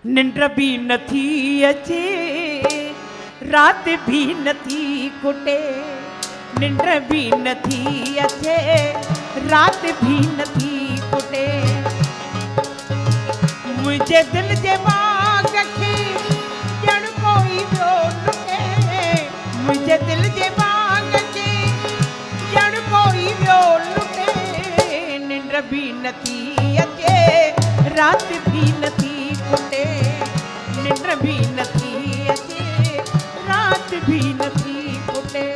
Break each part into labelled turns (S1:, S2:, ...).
S1: निंड भी नथी अचे रात भी नथी कुटे निंड भी नथी अचे रात भी नथी कुटे मुझे दिल जे बाग खे ॼण कोई ॿियो लुटे मुझे दिल जे बाग खे ॼण कोई ॿियो लुटे निंड भी नथी अचे रात भी नथी कुटे निंड भी नथी अचे रात भी नथी कुटे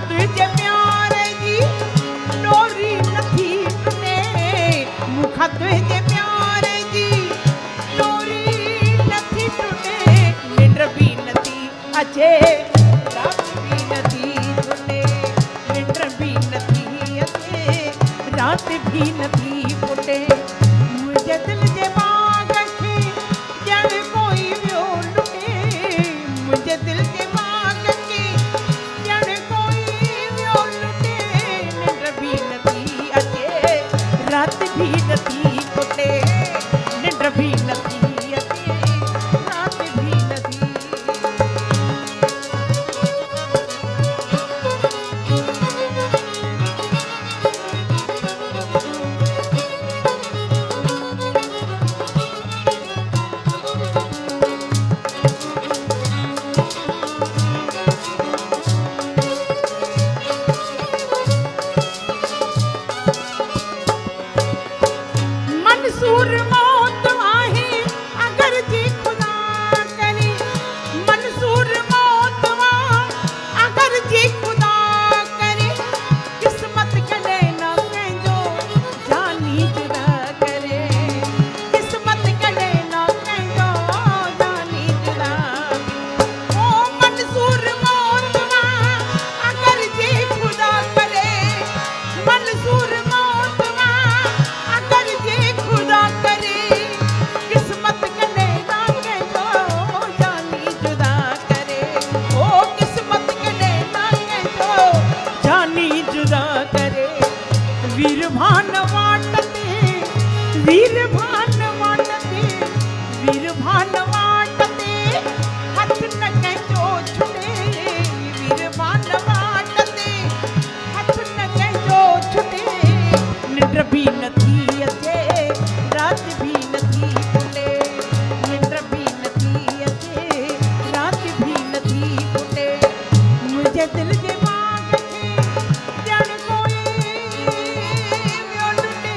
S1: तुझे प्यार जी डोरी नथी टुटे मुखा तुझे प्यार जी डोरी नथी टुटे निंड भी नथी अचे रात भी नथी कुटे निंड भी नथी अचे रात भी नथी कुटे मुझे दिल जे बाग खे ॼण कोई ॿियो लुटे मुझे दिल जे बाग खे ॼण कोई ॿियो लुटे निंड भी नथी अचे रात भी नथी कुटे निंड भी नथी अचे रात भी नथी मंसूर मौत आहे अगर जी खुदा करे मंसूर मौत अगर जी खुदा करे किस्मत कॾहिं न कंहिंजो जानी जुदा करे किस्मत कॾहिं न कंहिंजो जानी जुदा ओ मंसूर मौत अगर जी खुदा करे मंसूर मौत अगर जी खुदा करे किस्मत कॾहिं न कंहिंजो जानी जुदा करे ओ किस्मत कॾहिं न कंहिंजो जानी जुदा करे वीर भान वाट ते वीर भान वाट ते वीर भान वाट ते हथ न कंहिंजो छुटे वीर भान वाट ते हथ न कंहिंजो छुटे निंड भी नथी अचे रात भी नथी कुटे निंड भी नथी अचे रात भी नथी कुटे मुझे दिल जे बाग खे ॼण कोई ॿियो लुटे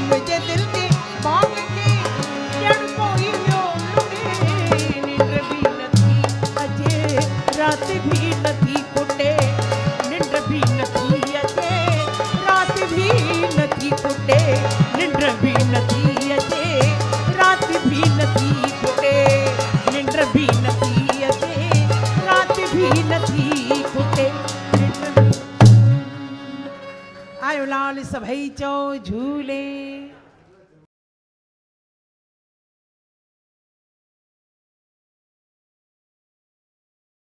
S1: मुझे दिल जे बाग खे ॼण कोई ॿियो लुटे निंड भी नथी अचे रात भी नथी कुटे निंड भी नथी अचे रात भी नथी कुटे निंड भी नथी अचे रात भी नथी कुटे निंड भी नथी अचे रात भी नथी कुटे आयो लाल सभई चो झूले।